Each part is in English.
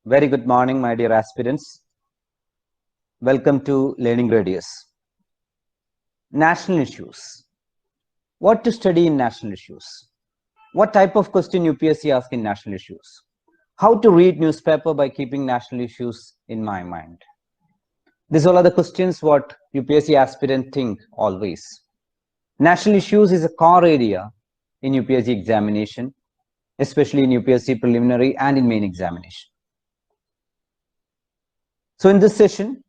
Very good morning, my dear aspirants. Welcome to Learning Radius. National issues. What to study in national issues? What type of question UPSC asks in national issues? How to read newspaper by keeping national issues in my mind? These all are the questions what UPSC aspirant think always. National issues is a core area in UPSC examination, especially in UPSC Preliminary and in main examination. So in this session,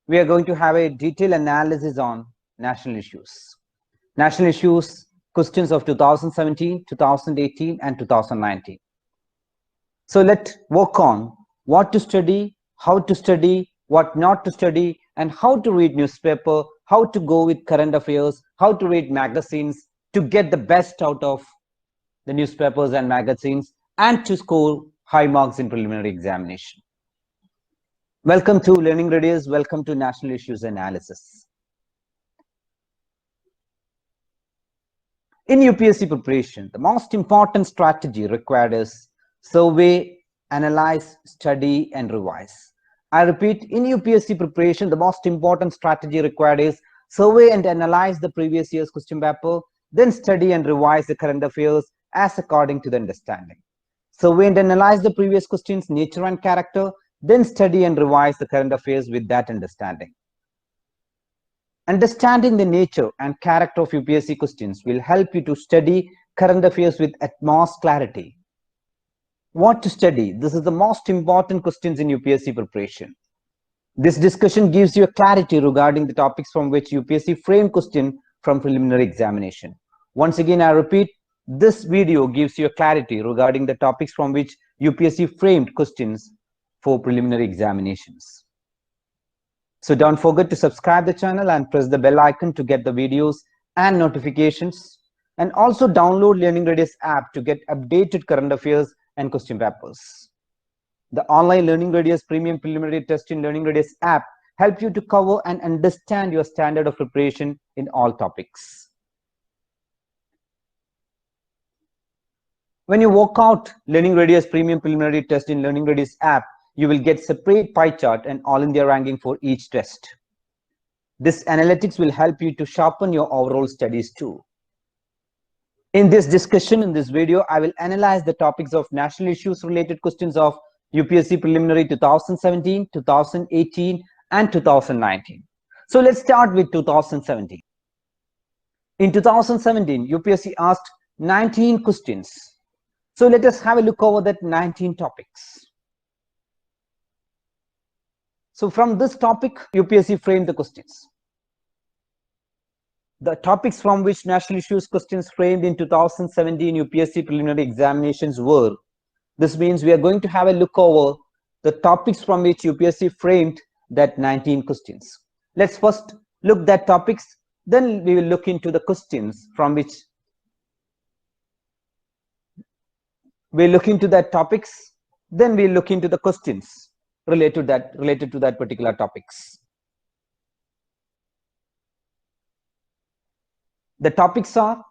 we are going to have a detailed analysis on national issues. National issues, questions of 2017, 2018, and 2019. So let's work on what to study, how to study, what not to study, and how to read newspaper, how to go with current affairs, how to read magazines to get the best out of the newspapers and magazines and to score high marks in preliminary examination. Welcome to Learning Radius. Welcome to National Issues Analysis. In UPSC preparation, the most important strategy required is survey, analyze, study, and revise. I repeat, in UPSC preparation, the most important strategy required is survey and analyze the previous year's question paper, then study and revise the current affairs as according to the understanding. Survey and analyze the previous questions' nature and character, then study and revise the current affairs with that understanding. Understanding the nature and character of UPSC questions will help you to study current affairs with utmost clarity. What to study? This is the most important questions in UPSC preparation. This discussion gives you a clarity regarding the topics from which UPSC framed question from preliminary examination. Once again, I repeat, this video gives you a clarity regarding the topics from which UPSC framed questions for preliminary examinations. So don't forget to subscribe the channel and press the bell icon to get the videos and notifications, and also download Learning Radius app to get updated current affairs and question papers. The online Learning Radius premium preliminary test in Learning Radius app help you to cover and understand your standard of preparation in all topics. When you work out Learning Radius premium preliminary test in Learning Radius app, you will get separate pie chart and all India ranking for each test. This analytics will help you to sharpen your overall studies too. In this discussion, in this video, I will analyze the topics of national issues related questions of UPSC Preliminary 2017, 2018, and 2019. So let's start with 2017. In 2017, UPSC asked 19 questions. So let us have a look over that 19 topics. So from this topic, UPSC framed the questions. The topics from which national issues questions framed in 2017 UPSC preliminary examinations were, this means we are going to have a look over the topics from which UPSC framed that 19 questions. Let's first look at topics, then we will look into the questions from which we'll look into that topics, then we'll look into the questions related to that particular topics. The topics are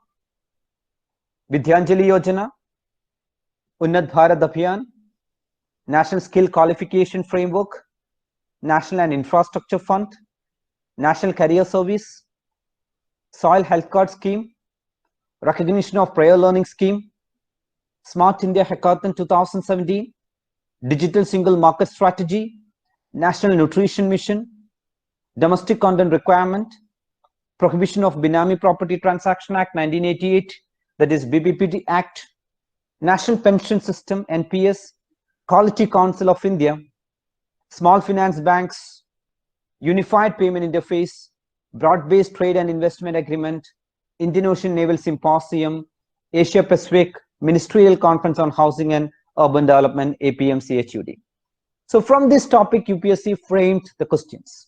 Vidyanjali Yojana, Unnat Bharat Abhiyan, National Skills Qualification Framework, National and Infrastructure Fund, National Career Service, Soil Health Card Scheme, Recognition of Prior Learning Scheme, Smart India Hackathon 2017, Digital Single Market Strategy, National Nutrition Mission, Domestic Content Requirement, Prohibition of Benami Property Transaction Act 1988, that is BTIA Act, National Pension System NPS, Quality Council of India, Small Finance Banks, Unified Payment Interface, Broad-Based Trade and Investment Agreement, Indian Ocean Naval Symposium, Asia Pacific Ministerial Conference on Housing and Urban Development, APM-CHUD. So from this topic, UPSC framed the questions.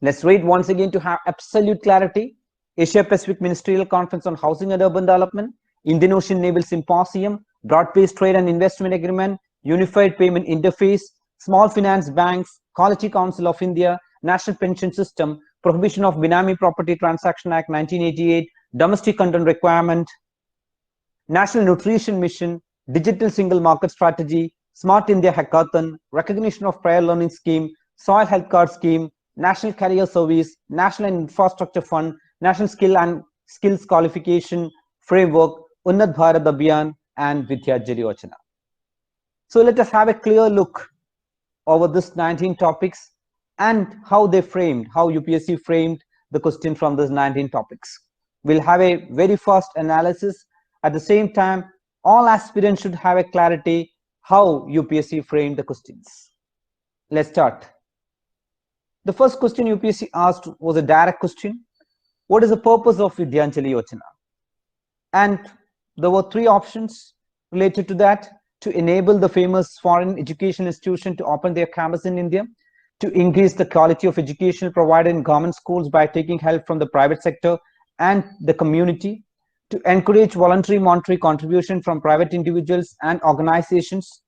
Let's read once again to have absolute clarity. Asia Pacific Ministerial Conference on Housing and Urban Development, Indian Ocean Naval Symposium, Broad-Based Trade and Investment Agreement, Unified Payment Interface, Small Finance Banks, Quality Council of India, National Pension System, Prohibition of Benami Property Transaction Act 1988, Domestic Content Requirement, National Nutrition Mission, Digital Single Market Strategy, Smart India Hackathon, recognition of prior learning scheme, soil health card scheme, National Career Service, National Infrastructure Fund, National Skills Qualification Framework, Unnat Bharat Abhiyan, and Vidyanjali Yojana. So let us have a clear look over this 19 topics and how UPSC framed the question from these 19 topics. We'll have a very fast analysis. At the same time, all aspirants should have a clarity how UPSC framed the questions. Let's start. The first question UPSC asked was a direct question. What is the purpose of Vidyanjali Yojana? And there were three options related to that: to enable the famous foreign education institution to open their campus in India, to increase the quality of education provided in government schools by taking help from the private sector and the community, to encourage voluntary monetary contribution from private individuals and organizations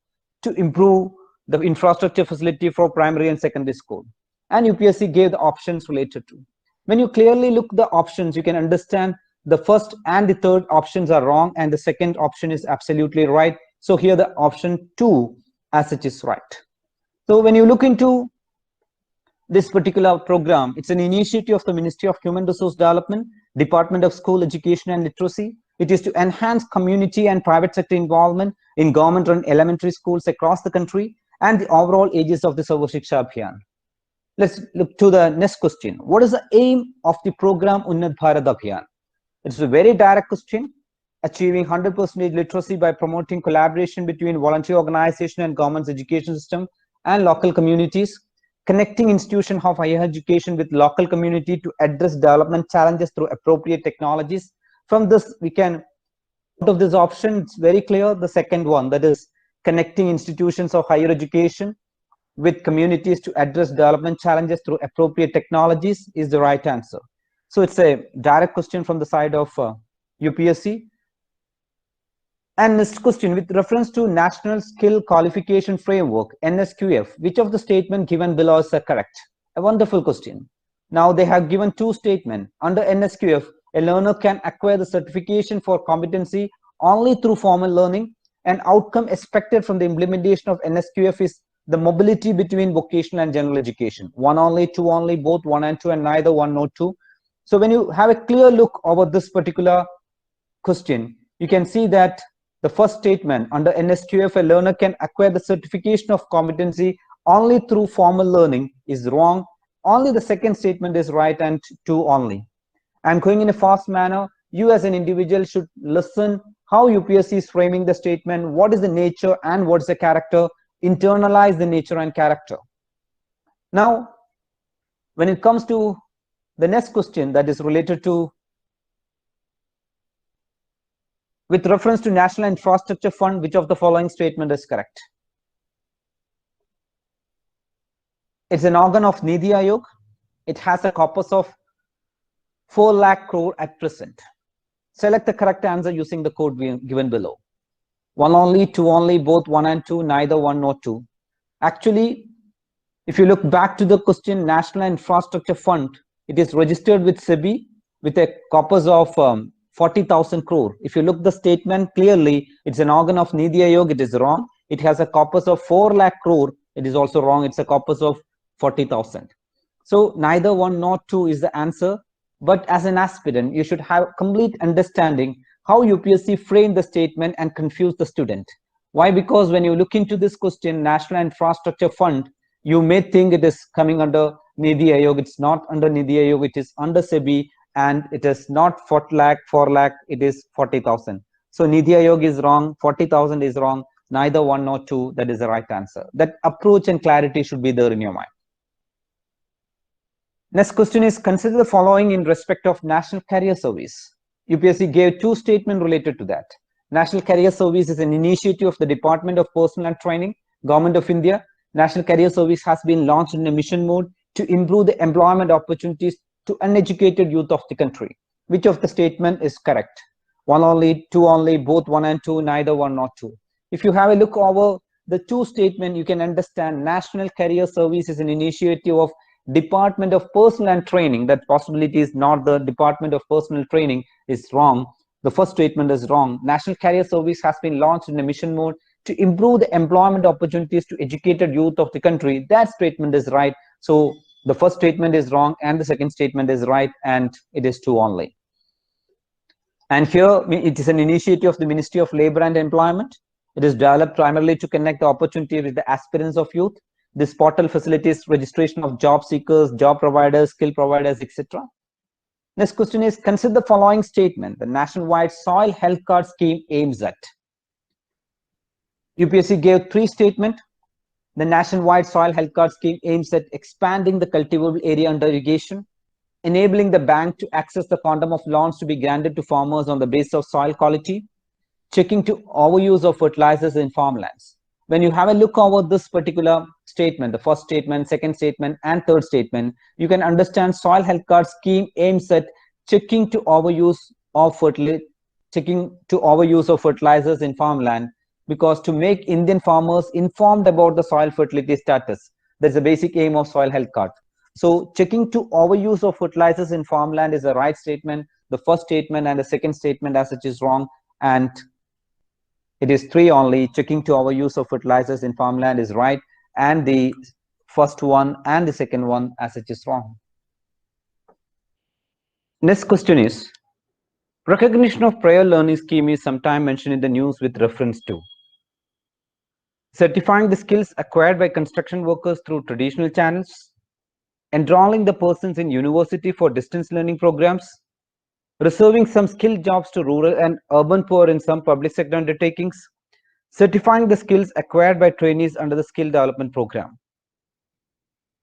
to improve the infrastructure facility for primary and secondary school. And UPSC gave the options related to. When you clearly look the options, you can understand the first and the third options are wrong and the second option is absolutely right. So here the option 2 as such is right. So when you look into this particular program, it's an initiative of the Ministry of Human Resource Development, Department of School Education and Literacy. It is to enhance community and private sector involvement in government-run elementary schools across the country and the overall ages of the Sarva Shiksha Abhiyan. Let's look to the next question. What is the aim of the program Unnat Bharat Abhiyan? It's a very direct question. Achieving 100% literacy by promoting collaboration between voluntary organization and government's education system and local communities, connecting institution of higher education with local community to address development challenges through appropriate technologies. From this, we can, out of this option, it's very clear, the second one, that is connecting institutions of higher education with communities to address development challenges through appropriate technologies is the right answer. So it's a direct question from the side of UPSC. And next question, with reference to National Skill Qualification Framework, NSQF, which of the statement given below is correct? A wonderful question. Now they have given two statements. Under NSQF, a learner can acquire the certification for competency only through formal learning. An outcome expected from the implementation of NSQF is the mobility between vocational and general education. One only, two only, both one and two, and neither one nor two. So when you have a clear look over this particular question, you can see that the first statement under NSQF, a learner can acquire the certification of competency only through formal learning is wrong. Only the second statement is right and two only. I'm going in a fast manner. You as an individual should listen how UPSC is framing the statement, what is the nature and what's the character, internalize the nature and character. Now, when it comes to the next question that is related to with reference to National Infrastructure Fund, which of the following statement is correct? It's an organ of Niti Aayog. It has a corpus of 4 lakh crore at present. Select the correct answer using the code given below. One only, two only, both one and two, neither one nor two. Actually, if you look back to the question, National Infrastructure Fund, it is registered with SEBI with a corpus of 40,000 crore. If you look the statement clearly, it's an organ of Niti Aayog, it is wrong. It has a corpus of 4 lakh crore, it is also wrong. It's a corpus of 40,000. So neither one nor two is the answer. But as an aspirant, you should have complete understanding how UPSC framed the statement and confuse the student. Why? Because when you look into this question, National Infrastructure Fund, you may think it is coming under Niti Aayog. It's not under Niti Aayog, it is under SEBI, and it is not 4 lakh, it is 40,000. So Niti Aayog is wrong, 40,000 is wrong, neither one nor two, that is the right answer. That approach and clarity should be there in your mind. Next question is, consider the following in respect of National Career Service. UPSC gave two statements related to that. National Career Service is an initiative of the Department of Personnel and Training, Government of India. National Career Service has been launched in a mission mode to improve the employment opportunities to uneducated youth of the country. Which of the statement is correct? One only, two only, both one and two, neither one nor two. If you have a look over the two statements, you can understand National Career Service is an initiative of Department of Personnel and Training. That possibility is not the Department of Personnel Training is wrong. The first statement is wrong. National Career Service has been launched in a mission mode to improve the employment opportunities to educated youth of the country. That statement is right. So the first statement is wrong and the second statement is right, and it is true only. And here it is an initiative of the Ministry of Labor and Employment. It is developed primarily to connect the opportunity with the aspirants of youth. This portal facilitates registration of job seekers, job providers, skill providers, etc. Next question is, consider the following statement. The nationwide soil health card scheme aims at. UPSC gave three statements. The nationwide soil health card scheme aims at expanding the cultivable area under irrigation, enabling the bank to access the quantum of loans to be granted to farmers on the basis of soil quality, checking to overuse of fertilizers in farmlands. When you have a look over this particular statement, the first statement, second statement, and third statement, you can understand soil health card scheme aims at checking to overuse of fertilizers in farmland, because to make Indian farmers informed about the soil fertility status, that's the basic aim of soil health card. So checking to overuse of fertilizers in farmland is the right statement. The first statement and the second statement as such is wrong, and it is three only. Checking to overuse of fertilizers in farmland is right, and the first one and the second one as such is wrong. Next question is, recognition of prior learning scheme is sometimes mentioned in the news with reference to certifying the skills acquired by construction workers through traditional channels, enrolling the persons in university for distance learning programs, reserving some skilled jobs to rural and urban poor in some public sector undertakings, certifying the skills acquired by trainees under the skill development program.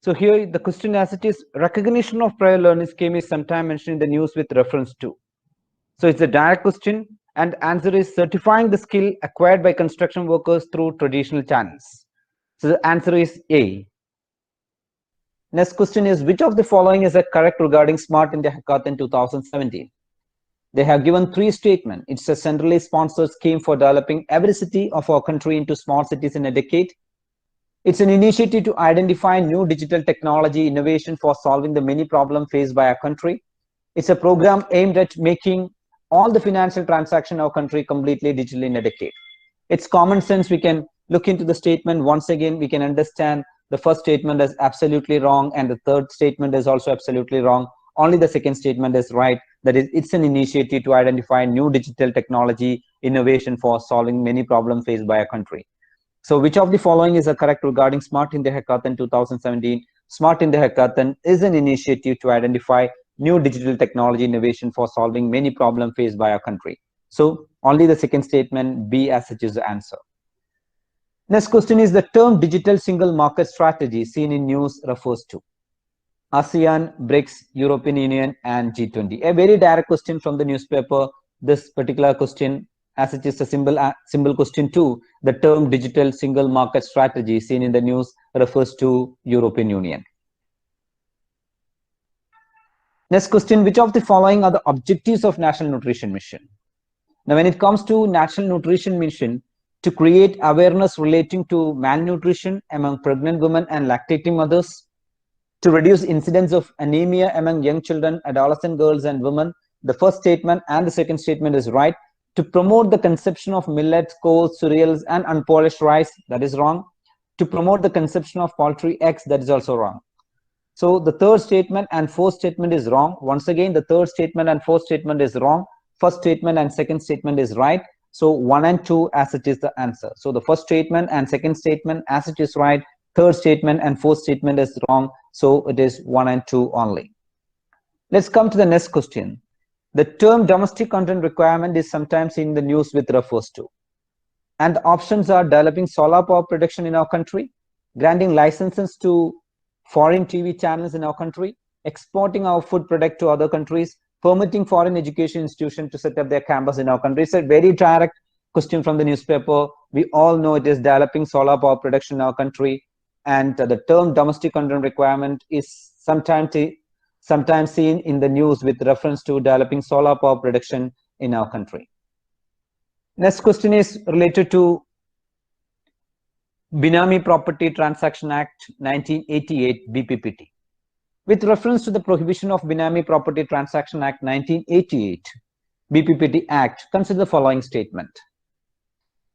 So here the question as it is, recognition of prior learning scheme is sometimes mentioned in the news with reference to. So it's a direct question, and answer is certifying the skill acquired by construction workers through traditional channels. So the answer is A. Next question is, which of the following is correct regarding Smart India Hackathon 2017? They have given three statements. It's a centrally sponsored scheme for developing every city of our country into smart cities in a decade. It's an initiative to identify new digital technology innovation for solving the many problems faced by our country. It's a program aimed at making all the financial transactions in our country completely digital in a decade. It's common sense. We can look into the statement once again. We can understand the first statement is absolutely wrong, and the third statement is also absolutely wrong. Only the second statement is right. That is, it's an initiative to identify new digital technology innovation for solving many problems faced by our country. So which of the following is correct regarding Smart India Hackathon 2017? Smart India Hackathon is an initiative to identify new digital technology innovation for solving many problems faced by our country. So only the second statement, B as such, is the answer. Next question is, the term digital single market strategy seen in news refers to ASEAN, BRICS, European Union, and G20. A very direct question from the newspaper. This particular question, as it is a simple question too, the term digital single market strategy seen in the news refers to European Union. Next question, which of the following are the objectives of National Nutrition Mission? Now, when it comes to National Nutrition Mission, to create awareness relating to malnutrition among pregnant women and lactating mothers, to reduce incidence of anemia among young children, adolescent girls, and women. The first statement and the second statement is right. To promote the consumption of millets, coals, cereals, and unpolished rice, that is wrong. To promote the consumption of poultry eggs, that is also wrong. So the third statement and fourth statement is wrong. Once again, the third statement and fourth statement is wrong. First statement and second statement is right. So 1 and 2 as it is the answer. So the first statement and second statement as it is right. Third statement and fourth statement is wrong. So it is 1 and 2 only. Let's come to the next question. The term domestic content requirement is sometimes in the news with refers to. And the options are developing solar power production in our country, granting licenses to foreign TV channels in our country, exporting our food product to other countries, permitting foreign education institutions to set up their campus in our country. It's a very direct question from the newspaper. We all know it is developing solar power production in our country. And the term domestic content requirement is sometimes seen in the news with reference to developing solar power production in our country. Next question is related to Benami Property Transaction Act 1988 BPPT. With reference to the prohibition of Benami Property Transaction Act 1988 BPPT Act, consider the following statement.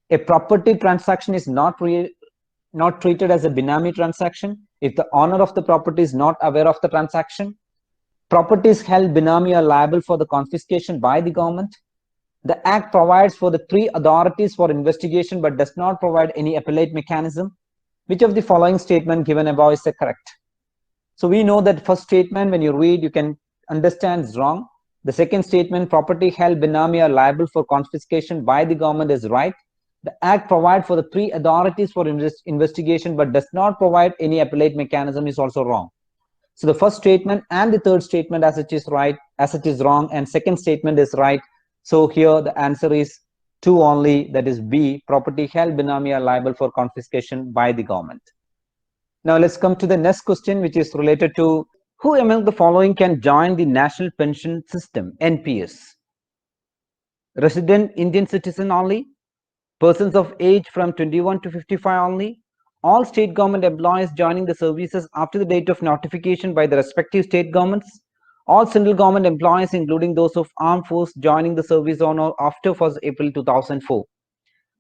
A property transaction is not treated as a Benami transaction if the owner of the property is not aware of the transaction. Properties held Benami are liable for the confiscation by the government. The Act provides for the three authorities for investigation but does not provide any appellate mechanism. Which of the following statement given above is the correct? So we know that first statement, when you read, you can understand is wrong. The second statement, property held Benami are liable for confiscation by the government, is right. The Act provides for the three authorities for investigation but does not provide any appellate mechanism is also wrong. So the first statement and the third statement as it is right, as it is wrong, and second statement is right. So here the answer is 2 only, that is B, property held Benami are liable for confiscation by the government. Now let's come to the next question, which is related to who among the following can join the National Pension System, NPS? Resident Indian citizen only, persons of age from 21 to 55 only, all state government employees joining the services after the date of notification by the respective state governments, all central government employees including those of armed force joining the service on or after 1st April 2004.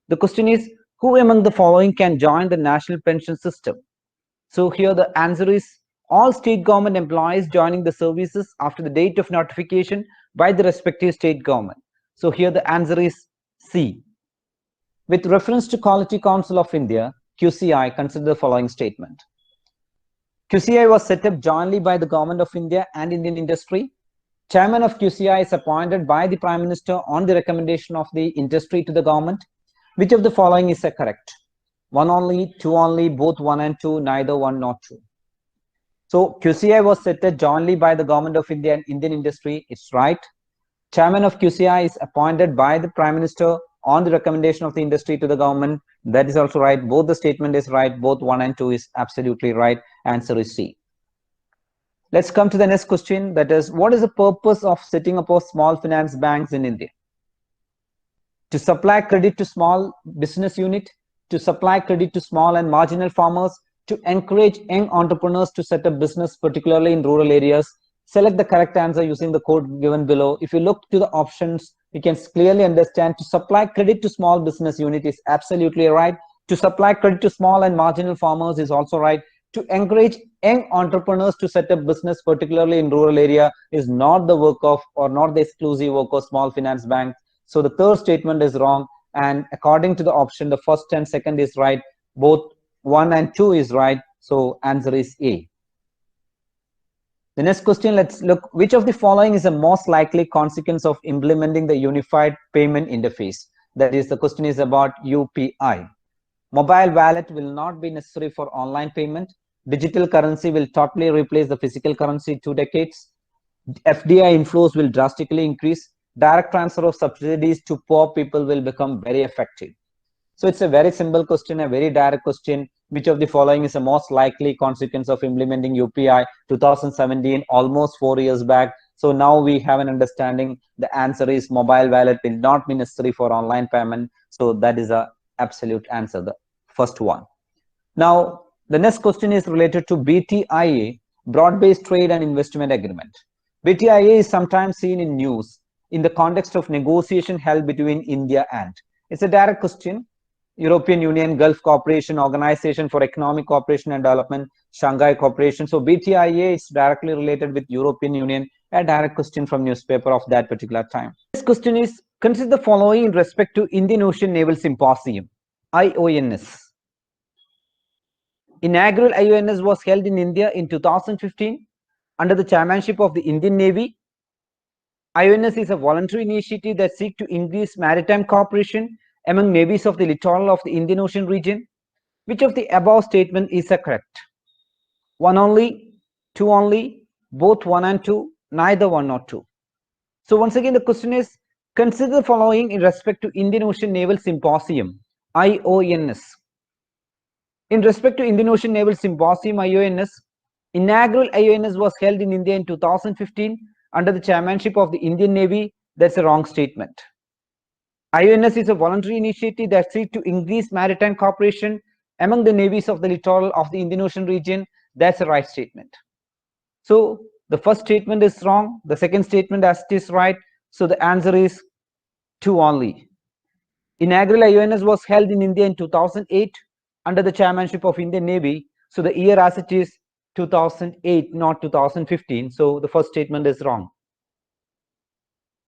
The question is, who among the following can join the National Pension System? So here the answer is all state government employees joining the services after the date of notification by the respective state government. So here the answer is C. With reference to Quality Council of India, QCI, consider the following statement. QCI was set up jointly by the Government of India and Indian industry. Chairman of QCI is appointed by the Prime Minister on the recommendation of the industry to the government. Which of the following is correct? 1 only, 2 only, both 1 and 2, neither 1 nor 2. So QCI was set up jointly by the Government of India and Indian industry. It's right. Chairman of QCI is appointed by the Prime Minister on the recommendation of the industry to the government. That is also right. Both the statement is right. Both 1 and 2 is absolutely right. Answer is C. Let's come to the next question. That is, what is the purpose of setting up of small finance banks in India? To supply credit to small business unit, to supply credit to small and marginal farmers, to encourage young entrepreneurs to set up business, particularly in rural areas. Select the correct answer using the code given below. If you look to the options, you can clearly understand to supply credit to small business unit is absolutely right. To supply credit to small and marginal farmers is also right. To encourage young entrepreneurs to set up business, particularly in rural area, is not the work of or not the exclusive work of small finance bank. So the third statement is wrong. And according to the option, the first and second is right. Both 1 and 2 is right. So answer is A. The next question, let's look, which of the following is the most likely consequence of implementing the unified payment interface? That is, the question is about UPI. Mobile wallet will not be necessary for online payment. Digital currency will totally replace the physical currency in 2 decades. FDI inflows will drastically increase. Direct transfer of subsidies to poor people will become very effective. So it's a very simple question, a very direct question. Which of the following is the most likely consequence of implementing UPI 2017, almost 4 years back? So now we have an understanding. The answer is mobile wallet will not be necessary for online payment. So that is a absolute answer, the first one. Now, the next question is related to BTIA, Broad-Based Trade and Investment Agreement. BTIA is sometimes seen in news in the context of negotiation held between India and. It's a direct question. European Union, Gulf Cooperation, Organization for Economic Cooperation and Development, Shanghai Cooperation. So BTIA is directly related with European Union, a direct question from newspaper of that particular time. This question is, consider the following in respect to Indian Ocean Naval Symposium, IONS. Inaugural IONS was held in India in 2015 under the chairmanship of the Indian Navy. IONS is a voluntary initiative that seeks to increase maritime cooperation among navies of the littoral of the Indian Ocean region. Which of the above statement is correct? 1 only, 2 only, both 1 and 2, neither 1 nor 2. So once again, the question is, consider the following in respect to Indian Ocean Naval Symposium, IONS. In respect to Indian Ocean Naval Symposium, IONS, inaugural IONS was held in India in 2015 under the chairmanship of the Indian Navy. That's a wrong statement. IONS is a voluntary initiative that seeks to increase maritime cooperation among the navies of the littoral of the Indian Ocean region. That's a right statement. So the first statement is wrong. The second statement as it is right. So the answer is 2 only. Inaugural IONS was held in India in 2008 under the chairmanship of Indian Navy. So the year as it is 2008, not 2015. So the first statement is wrong.